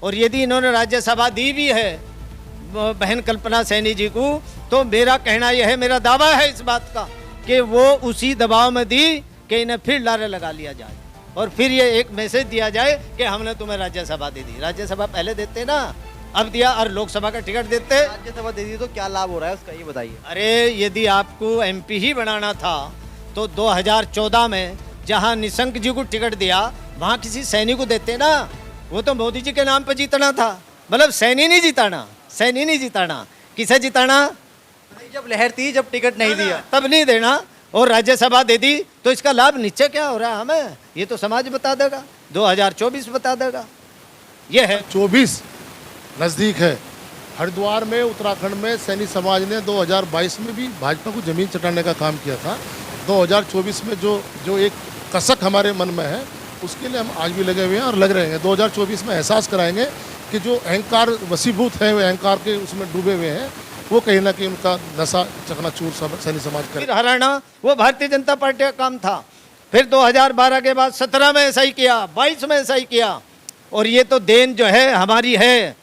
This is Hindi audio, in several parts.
और यदि इन्होंने राज्यसभा दी भी है बहन कल्पना सैनी जी को, तो मेरा कहना यह है, मेरा दावा है इस बात का कि वो उसी दबाव में दी कि इन्हें फिर लारे लगा लिया जाए और फिर ये एक मैसेज दिया जाए कि हमने तुम्हें राज्यसभा दे दी। राज्यसभा पहले देते ना, अब दिया, और लोकसभा का टिकट देते। राज्यसभा दे दी तो क्या लाभ हो रहा है उसका, ये बताइए। अरे यदि आपको एमपी ही बनाना था तो 2014 में जहां निशंक जी को टिकट दिया वहां किसी सैनी को देते ना। वो तो मोदी जी के नाम पर जीतना था, मतलब सैनी नहीं जिताना, सैनी नहीं जिताना, किसे जिताना? जब लहर थी, जब टिकट नहीं दिया तब नहीं देना, और राज्यसभा दे दी तो इसका लाभ नीचे क्या हो रहा है हमें ये तो समाज बता देगा, 2024 बता देगा। ये है 24 नज़दीक है। हरिद्वार में, उत्तराखंड में सैनी समाज ने 2022 में भी भाजपा को जमीन चटाने का काम किया था। 2024 में जो एक कसक हमारे मन में है उसके लिए हम आज भी लगे हुए हैं और लग रहे हैं। 2024 में एहसास कराएंगे कि जो अहंकार वसीभूत है, वो अहंकार के उसमें डूबे हुए हैं, वो कहीं ना कहीं उनका नशा चकनाचूर सैनी समाज का। फिर हरियाणा वो भारतीय जनता पार्टी का काम था। फिर 2012 के बाद 17 में ऐसा ही किया, 22 में ऐसा ही किया। और ये तो देन जो है हमारी है,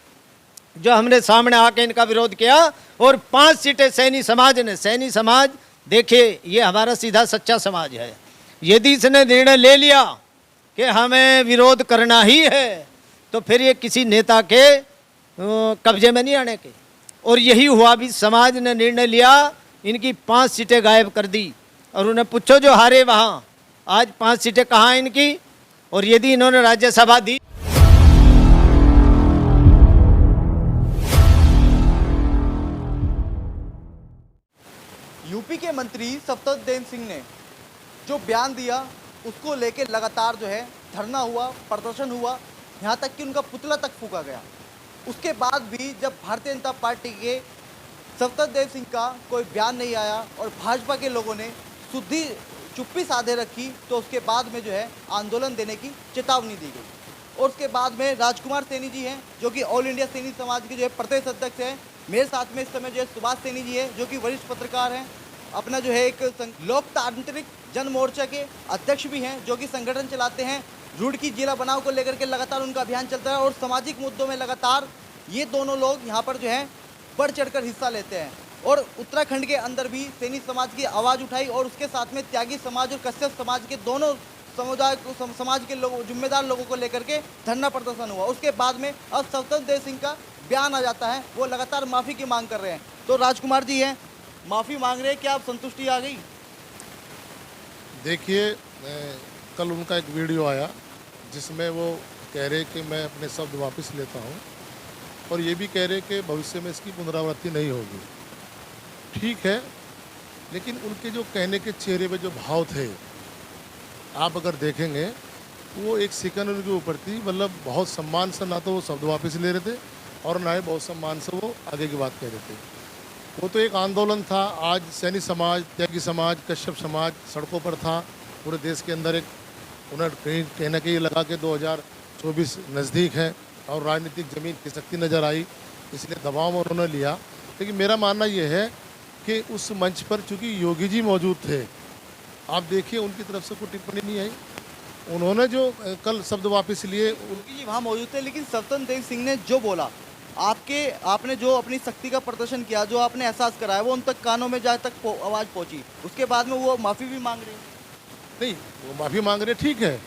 जो हमने सामने आके इनका विरोध किया और 5 सीटें सैनी समाज ने। सैनी समाज देखिए, ये हमारा सीधा सच्चा समाज है। यदि इसने निर्णय ले लिया कि हमें विरोध करना ही है तो फिर ये किसी नेता के कब्जे में नहीं आने के। और यही हुआ, भी समाज ने निर्णय लिया, इनकी 5 सीटें गायब कर दी। और उन्हें पूछो जो हारे वहाँ, आज 5 सीटें कहाँ हैं इनकी। और यदि इन्होंने राज्यसभा दी। यूपी के मंत्री सफदरजंग सिंह ने जो बयान दिया उसको लेके लगातार जो है धरना हुआ, प्रदर्शन हुआ, यहाँ तक कि उनका पुतला तक फूका गया। उसके बाद भी जब भारतीय जनता पार्टी के सफदरजंग सिंह का कोई बयान नहीं आया और भाजपा के लोगों ने शुद्धि चुप्पी साधे रखी, तो उसके बाद में जो है आंदोलन देने की चेतावनी दी गई। और उसके बाद में राजकुमार सैनी जी हैं जो कि ऑल इंडिया सैनी समाज के जो है प्रदेश अध्यक्ष हैं। मेरे साथ में इस समय जो है सुभाष सैनी जी है जो कि वरिष्ठ पत्रकार हैं, अपना जो है एक लोकतांत्रिक जन मोर्चा के अध्यक्ष भी हैं, जो कि संगठन चलाते हैं। रुड़की जिला बनाव को लेकर के लगातार उनका अभियान चलता है और सामाजिक मुद्दों में लगातार ये दोनों लोग यहाँ पर जो है बढ़ चढ़कर हिस्सा लेते हैं। और उत्तराखंड के अंदर भी सैनी समाज की आवाज़ उठाई और उसके साथ में त्यागी समाज और कश्यप समाज के दोनों समुदाय समाज के लोगों, जिम्मेदार लोगों को लेकर के धरना प्रदर्शन हुआ। उसके बाद में अब सफदरजंग सिंह का बयान आ जाता है, वो लगातार माफ़ी की मांग कर रहे हैं। तो राजकुमार जी हैं, माफ़ी मांग रहे हैं, क्या आप संतुष्टि आ गई? देखिए, कल उनका एक वीडियो आया जिसमें वो कह रहे कि मैं अपने शब्द वापस लेता हूँ और ये भी कह रहे कि भविष्य में इसकी पुनरावृत्ति नहीं होगी। ठीक है, लेकिन उनके जो कहने के चेहरे पे जो भाव थे, आप अगर देखेंगे वो एक सेकंड उनके ऊपर थी। मतलब बहुत सम्मान से ना तो वो शब्द वापस ले रहे थे और ना ही बहुत सम्मान से वो आगे की बात कह रहे थे। वो तो एक आंदोलन था। आज सैनी समाज, त्यागी समाज, कश्यप समाज सड़कों पर था पूरे देश के अंदर। एक उन्हें कहीं ना कहीं लगा कि 2024 नज़दीक है और राजनीतिक ज़मीन खिसकती नज़र आई, इसलिए दबाव में उन्होंने लिया। लेकिन मेरा मानना यह है कि उस मंच पर चूँकि योगी जी मौजूद थे, आप देखिए उनकी तरफ से कोई टिप्पणी नहीं आई। उन्होंने जो कल शब्द वापस लिए, योगी जी वहाँ मौजूद थे, लेकिन सफदरजंग सिंह ने जो बोला, आपने जो अपनी शक्ति का प्रदर्शन किया, जो आपने एहसास कराया, वो उन तक कानों में जहाँ तक आवाज़ पहुँची, उसके बाद में वो माफ़ी भी मांग रहे हैं। नहीं, वो माफ़ी मांग रहे, ठीक है।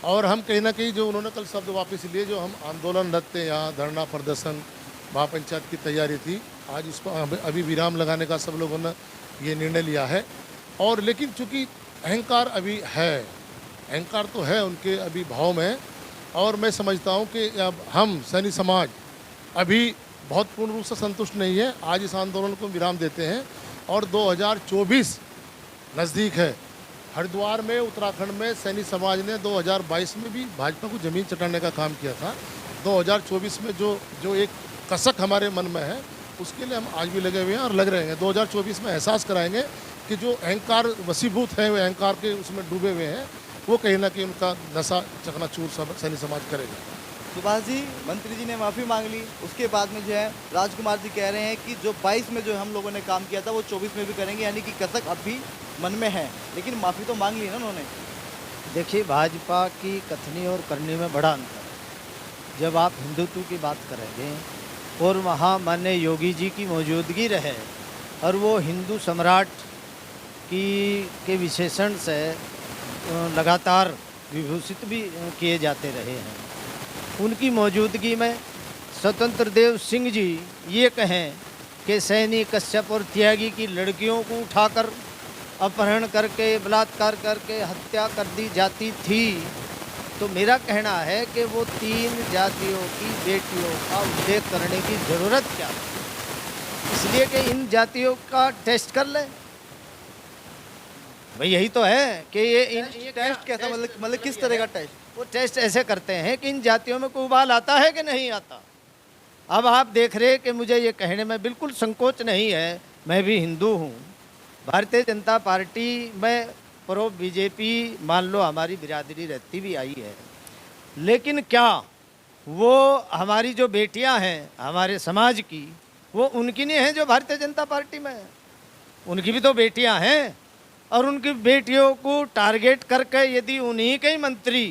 और हम कहीं ना कहीं जो उन्होंने कल शब्द वापस लिए, जो हम आंदोलनरत थे, यहाँ धरना प्रदर्शन, महापंचायत की तैयारी थी, आज उसको अभी विराम लगाने का सब लोगों ने ये निर्णय लिया है। और लेकिन चूँकि अहंकार अभी है, अहंकार तो है उनके अभी भाव में, और मैं समझता हूँ कि अब हम सैनी समाज अभी बहुत पूर्ण रूप से संतुष्ट नहीं है। आज इस आंदोलन को विराम देते हैं और 2024 नज़दीक है। हरिद्वार में, उत्तराखंड में सैनी समाज ने 2022 में भी भाजपा को जमीन चटाने का काम किया था। 2024 में जो एक कसक हमारे मन में है उसके लिए हम आज भी लगे हुए हैं और लग रहे हैं। 2024 में एहसास कराएंगे कि जो अहंकार वसीभूत है, वो अहंकार के उसमें डूबे हुए हैं, वो कहीं ना कहीं उनका नशा चकनाचूर सैनी समाज करेगा। सुभाष जी, मंत्री जी ने माफ़ी मांग ली, उसके बाद में जो है राजकुमार जी कह रहे हैं कि जो 22 में जो हम लोगों ने काम किया था वो 24 में भी करेंगे, यानी कि कसक अब भी मन में है, लेकिन माफ़ी तो मांग ली ना उन्होंने। देखिए, भाजपा की कथनी और करनी में बड़ा अंतर है। जब आप हिंदुत्व की बात करेंगे और वहाँ माननीय योगी जी की मौजूदगी रहे और वो हिंदू सम्राट के विशेषण से लगातार विभूषित भी किए जाते रहे हैं, उनकी मौजूदगी में स्वतंत्र देव सिंह जी ये कहें कि सैनी, कश्यप और त्यागी की लड़कियों को उठाकर अपहरण करके, बलात्कार करके हत्या कर दी जाती थी, तो मेरा कहना है कि वो 3 जातियों की बेटियों का उल्लेख करने की ज़रूरत क्या है? इसलिए कि इन जातियों का टेस्ट कर लें। भाई यही तो है कि ये टेस्ट कैसा, मतलब किस तरह का टेस्ट? वो टेस्ट ऐसे करते हैं कि इन जातियों में कोई उबाल आता है कि नहीं आता। अब आप देख रहे कि मुझे ये कहने में बिल्कुल संकोच नहीं है, मैं भी हिंदू हूँ, भारतीय जनता पार्टी में प्रो बीजेपी मान लो हमारी बिरादरी रहती भी आई है, लेकिन क्या वो हमारी जो बेटियां हैं हमारे समाज की, वो उनकी नहीं हैं जो भारतीय जनता पार्टी में है? उनकी भी तो बेटियां हैं, और उनकी बेटियों को टारगेट करके यदि उन्हीं के ही मंत्री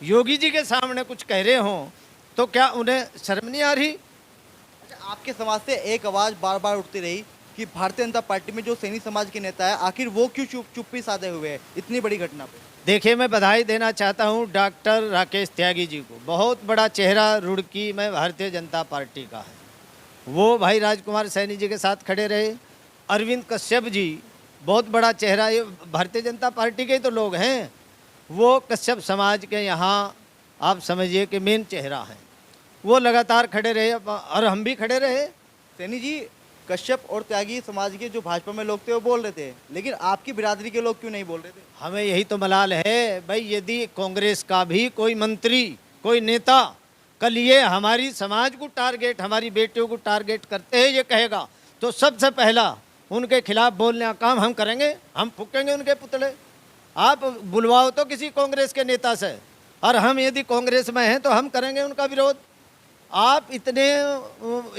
योगी जी के सामने कुछ कह रहे हों तो क्या उन्हें शर्म नहीं आ रही? अच्छा, आपके समाज से एक आवाज़ बार बार उठती रही कि भारतीय जनता पार्टी में जो सैनी समाज के नेता है, आखिर वो क्यों चुप्पी साधे हुए हैं इतनी बड़ी घटना पे? देखिए, मैं बधाई देना चाहता हूँ डॉक्टर राकेश त्यागी जी को, बहुत बड़ा चेहरा रुड़की में भारतीय जनता पार्टी का है। वो भाई राजकुमार सैनी जी के साथ खड़े रहे। अरविंद कश्यप जी बहुत बड़ा चेहरा, ये भारतीय जनता पार्टी के ही तो लोग हैं, वो कश्यप समाज के यहाँ आप समझिए कि मेन चेहरा हैं, वो लगातार खड़े रहे और हम भी खड़े रहे। सैनी जी, कश्यप और त्यागी समाज के जो भाजपा में लोग थे वो बोल रहे थे, लेकिन आपकी बिरादरी के लोग क्यों नहीं बोल रहे थे? हमें यही तो मलाल है भाई, यदि कांग्रेस का भी कोई मंत्री, कोई नेता कल ये हमारी समाज को टारगेट, हमारी बेटियों को टारगेट करते हैं ये कहेगा, तो सबसे पहला उनके खिलाफ बोलने का काम हम करेंगे, हम फूकेंगे उनके पुतले। आप बुलवाओ तो किसी कांग्रेस के नेता से, और हम यदि कांग्रेस में हैं तो हम करेंगे उनका विरोध। आप इतने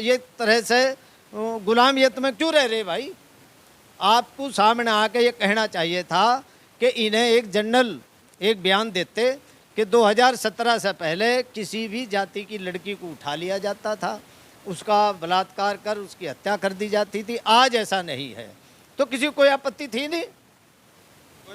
ये तरह से गुलामियत में क्यों रह रहे भाई? आपको सामने आके ये कहना चाहिए था कि इन्हें एक जनरल एक बयान देते कि 2017 से पहले किसी भी जाति की लड़की को उठा लिया जाता था, उसका बलात्कार कर उसकी हत्या कर दी जाती थी। आज ऐसा नहीं है, तो किसी को कोई आपत्ति थी नहीं,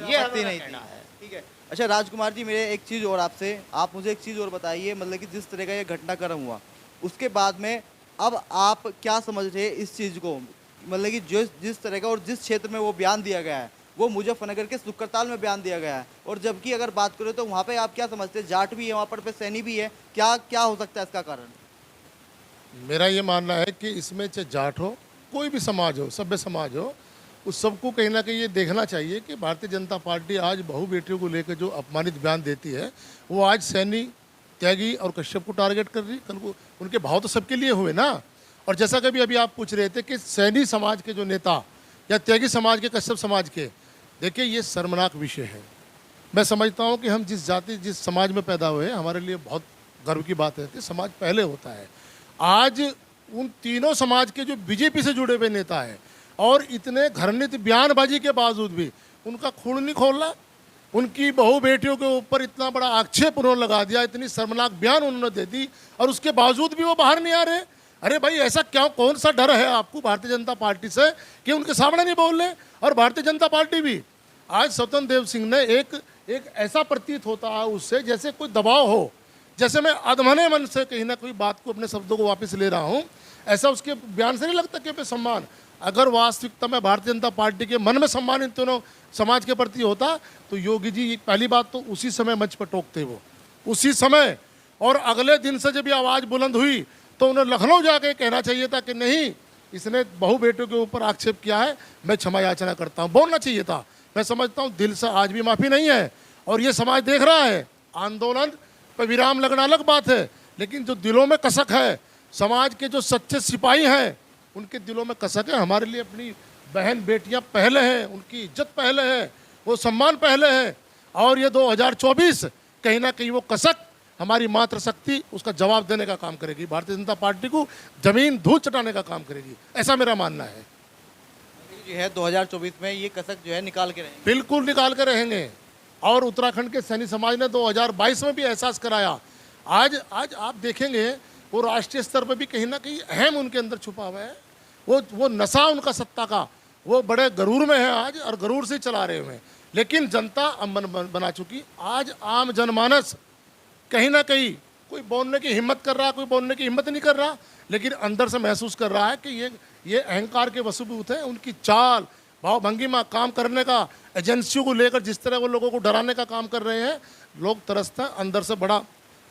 ये आपत्ति नहीं कहना थी। है। ठीक है। अच्छा राजकुमार जी, मेरे एक चीज़ और आपसे, आप मुझे एक चीज़ और बताइए, मतलब कि जिस तरह का ये घटनाक्रम हुआ उसके बाद में अब आप क्या समझ रहे हैं इस चीज़ को, मतलब कि जिस तरह का और जिस क्षेत्र में वो बयान दिया गया है वो मुजफ्फरनगर के सुक्करताल में बयान दिया गया है, और जबकि अगर बात करें तो वहाँ पे आप क्या समझते हैं, जाट भी है वहाँ पर सैनी भी है, क्या क्या हो सकता है इसका कारण? मेरा ये मानना है कि इसमें चाहे जाट हो, कोई भी समाज हो, सभ्य समाज हो, उस सबको कहीं ना कहीं ये देखना चाहिए कि भारतीय जनता पार्टी आज बहु बेटियों को लेकर जो अपमानित बयान देती है, वो आज सैनी, त्यागी और कश्यप को टारगेट कर रही। कल को उनके भाव तो सबके लिए हुए ना। और जैसा कि अभी आप पूछ रहे थे कि सैनी समाज के जो नेता या त्यागी समाज के, कश्यप समाज के, देखिए ये शर्मनाक विषय है। मैं समझता हूँ कि हम जिस जाति, जिस समाज में पैदा हुए हैं, हमारे लिए बहुत गर्व की बात है कि समाज पहले होता है। आज उन तीनों समाज के जो बीजेपी से जुड़े हुए नेता हैं और इतने घृणित बयानबाजी के बावजूद भी उनका खून नहीं खोलना, उनकी बहु बेटियों के ऊपर इतना बड़ा आक्षेप उन्होंने लगा दिया, इतनी शर्मनाक बयान उन्होंने दे दी, और उसके बावजूद भी वो बाहर नहीं आ रहे। अरे भाई, ऐसा क्या, कौन सा डर है आपको भारतीय जनता पार्टी से कि उनके सामने नहीं बोल रहे? और भारतीय जनता पार्टी भी आज स्वतंत्र देव सिंह ने एक ऐसा प्रतीत होता है उससे जैसे कोई दबाव हो, जैसे मैं अधमने मन से कहीं ना कोई बात को, अपने शब्दों को वापस ले रहा हूँ, ऐसा उसके बयान से नहीं लगता कि पे सम्मान। अगर वास्तविकता में भारतीय जनता पार्टी के मन में सम्मान इन दोनों समाज के प्रति होता तो योगी जी पहली बात तो उसी समय मंच पर टोकते, वो उसी समय, और अगले दिन से जब ये आवाज़ बुलंद हुई तो उन्हें लखनऊ जाके कहना चाहिए था कि नहीं, इसने बहु बेटों के ऊपर आक्षेप किया है, मैं क्षमा याचना करता हूँ, बोलना चाहिए था। मैं समझता हूँ दिल से आज भी माफ़ी नहीं है, और ये समाज देख रहा है। आंदोलन पर विराम लगना अलग बात है, लेकिन जो दिलों में कसक है, समाज के जो सच्चे सिपाही हैं उनके दिलों में कसक है। हमारे लिए अपनी बहन बेटियां पहले हैं, उनकी इज्जत पहले है, वो सम्मान पहले है, और ये 2024 कहीं ना कहीं वो कसक हमारी मातृशक्ति उसका जवाब देने का काम करेगी, भारतीय जनता पार्टी को जमीन धूल चटाने का काम करेगी, ऐसा मेरा मानना है। जो है 2024 में ये कसक जो है निकाल के रहेंगे, बिल्कुल निकाल के रहेंगे। और उत्तराखंड के सैनी समाज ने 2022 में भी एहसास कराया, आज आज आप देखेंगे वो राष्ट्रीय स्तर पर भी कहीं ना कहीं अहम उनके अंदर छुपा हुआ है। वो नशा उनका सत्ता का, वो बड़े गरूर में है आज और गरूर से चला रहे हैं। लेकिन जनता अमन बना चुकी। आज आम जनमानस कहीं ना कहीं कोई बोलने की हिम्मत कर रहा है, कोई बोलने की हिम्मत नहीं कर रहा, लेकिन अंदर से महसूस कर रहा है कि ये अहंकार के वसूबूत है। उनकी चाल भाव भंगिमा, काम करने का, एजेंसियों को लेकर जिस तरह वो लोगों को डराने का काम कर रहे हैं, लोग तरसते हैं अंदर से। बड़ा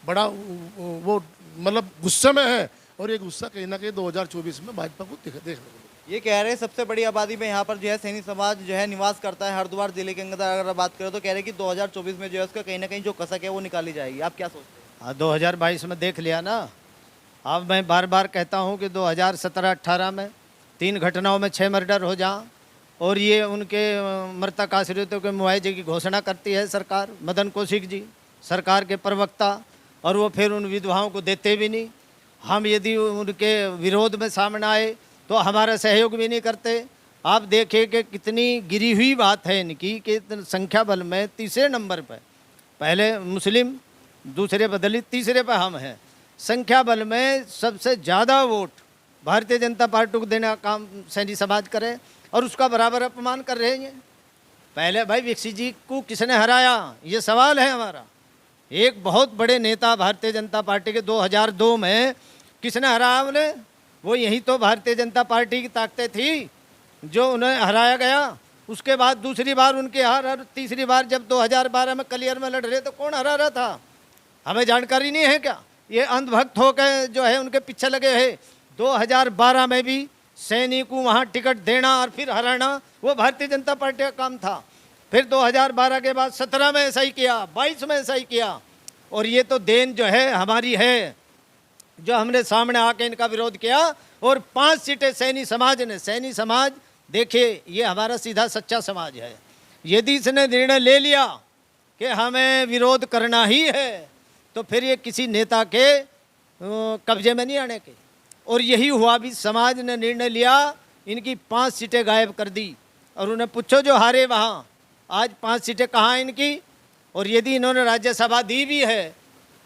बड़ा वो मतलब गुस्से में है, और ये गुस्सा कहीं ना कहीं 2024 में भाजपा को देखने को। ये कह रहे हैं सबसे बड़ी आबादी में यहाँ पर जो है सैनी समाज जो है निवास करता है हरिद्वार जिले के अंदर। अगर बात करें तो कह रहे हैं कि 2024 में जो है उसका कहीं ना कहीं जो कसक है वो निकाली जाएगी। आप क्या सोचते हैं? हाँ, 2022 में देख लिया ना। अब मैं बार बार कहता हूँ कि 2017-18 में 3 घटनाओं में 6 मर्डर हो जाएं, और ये उनके मृतक आश्रितों के मुआवजे की घोषणा करती है सरकार, मदन कौशिक जी सरकार के प्रवक्ता, और वो फिर उन विधवाओं को देते भी नहीं। हम यदि उनके विरोध में सामने आए तो हमारा सहयोग भी नहीं करते। आप देखिए कि कितनी गिरी हुई बात है इनकी कि संख्या बल में तीसरे नंबर पर, पहले मुस्लिम, दूसरे पर दलित, तीसरे पर हम हैं। संख्या बल में सबसे ज़्यादा वोट भारतीय जनता पार्टी को देने का काम सैनी समाज करे, और उसका बराबर अपमान कर रहे हैं। पहले भाई विकसित जी को किसने हराया, ये सवाल है हमारा। एक बहुत बड़े नेता भारतीय जनता पार्टी के 2002 में किसने हराया उन्हें? वो यही तो भारतीय जनता पार्टी की ताकतें थी जो उन्हें हराया गया। उसके बाद दूसरी बार उनकी हार, और तीसरी बार जब 2012 में कलियर में लड़ रहे तो कौन हरा रहा था? हमें जानकारी नहीं है क्या? ये अंधभक्त होकर जो है उनके पीछे लगे हैं। 2012 में भी सैनी को वहाँ टिकट देना और फिर हराना वो भारतीय जनता पार्टी का काम था। फिर 2012 के बाद 17 में ऐसा ही किया, 22 में ऐसा ही किया। और ये तो देन जो है हमारी है, जो हमने सामने आके इनका विरोध किया, और 5 सीटें सैनी समाज ने। सैनी समाज देखिए, ये हमारा सीधा सच्चा समाज है। यदि इसने निर्णय ले लिया कि हमें विरोध करना ही है, तो फिर ये किसी नेता के कब्जे में नहीं आने के। और यही हुआ भी, समाज ने निर्णय लिया, इनकी 5 सीटें गायब कर दी। और उन्हें पूछो जो हारे वहाँ, आज 5 सीटें कहाँ इनकी। और यदि इन्होंने राज्यसभा दी भी है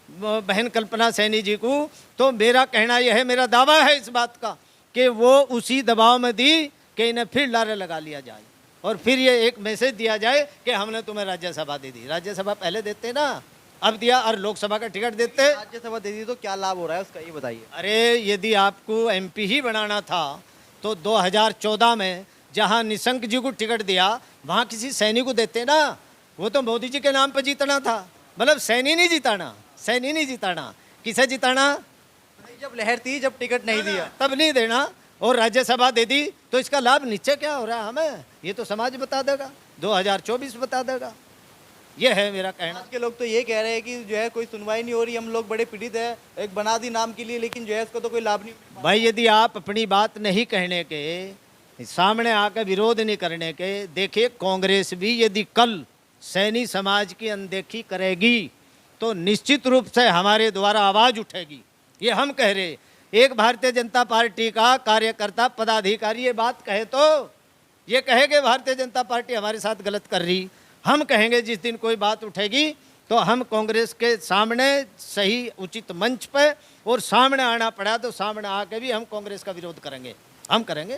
बहन कल्पना सैनी जी को, तो मेरा कहना यह है, मेरा दावा है इस बात का कि वो उसी दबाव में दी कि इन्हें फिर लारे लगा लिया जाए, और फिर ये एक मैसेज दिया जाए कि हमने तुम्हें राज्यसभा दे दी। राज्यसभा पहले देते ना, अब दिया, और लोकसभा का टिकट देते। राज्यसभा दे दी तो क्या लाभ हो रहा है उसका, ये बताइए। अरे यदि आपको एमपी ही बनाना था तो 2014 में जहाँ निशंक जी को टिकट दिया वहाँ किसी सैनी को देते ना। वो तो मोदी जी के नाम पर जीतना था। मतलब सैनी नहीं जिताना, सैनी नहीं जिताना, किसे जिताना? जब लहर थी, जब टिकट नहीं दिया तब नहीं देना, और राज्यसभा दे दी तो इसका लाभ नीचे क्या हो रहा है हमें, ये तो समाज बता देगा, 2024 बता देगा। ये है मेरा कहना। आज के लोग तो ये कह रहे हैं कि जो है कोई सुनवाई नहीं हो रही, हम लोग बड़े पीड़ित है, एक बना दी नाम के लिए, लेकिन जो है इसको तो कोई लाभ नहीं। भाई यदि आप अपनी बात नहीं कहने के, सामने आकर विरोध नहीं करने के, देखिए कांग्रेस भी यदि कल सैनी समाज की अनदेखी करेगी तो निश्चित रूप से हमारे द्वारा आवाज़ उठेगी। ये हम कह रहे। एक भारतीय जनता पार्टी का कार्यकर्ता पदाधिकारी ये बात कहे तो ये कहेंगे भारतीय जनता पार्टी हमारे साथ गलत कर रही। हम कहेंगे जिस दिन कोई बात उठेगी तो हम कांग्रेस के सामने सही उचित मंच पे, और सामने आना पड़ा तो सामने आके भी हम कांग्रेस का विरोध करेंगे, हम करेंगे।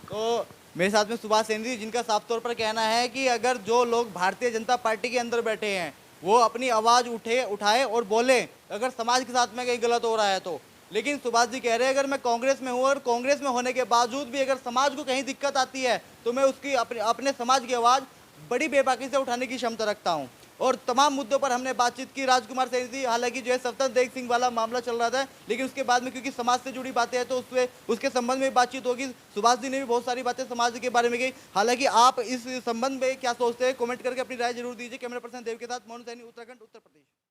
तो मेरे साथ में सुभाष सैनी जी, जिनका साफ तौर पर कहना है कि अगर जो लोग भारतीय जनता पार्टी के अंदर बैठे हैं वो अपनी आवाज़ उठाए और बोले अगर समाज के साथ में कहीं गलत हो रहा है तो। लेकिन सुभाष जी कह रहे हैं अगर मैं कांग्रेस में हूँ और कांग्रेस में होने के बावजूद भी अगर समाज को कहीं दिक्कत आती है तो मैं उसकी अपने समाज की आवाज़ बड़ी बेबाकी से उठाने की क्षमता रखता हूँ। और तमाम मुद्दों पर हमने बातचीत की। राजकुमार सैनी जी, हालांकि जो है स्वतंत्र देव सिंह वाला मामला चल रहा था, लेकिन उसके बाद में क्योंकि समाज से जुड़ी बातें हैं तो उसके संबंध में बातचीत होगी। सुभाष जी ने भी बहुत सारी बातें समाज के बारे में कही। हालांकि आप इस संबंध में क्या सोचते हैं, कमेंट करके अपनी राय जरूर दीजिए। कैमरा पर्सन देव के साथ मोहन सैनी, उत्तराखंड, उत्तर प्रदेश।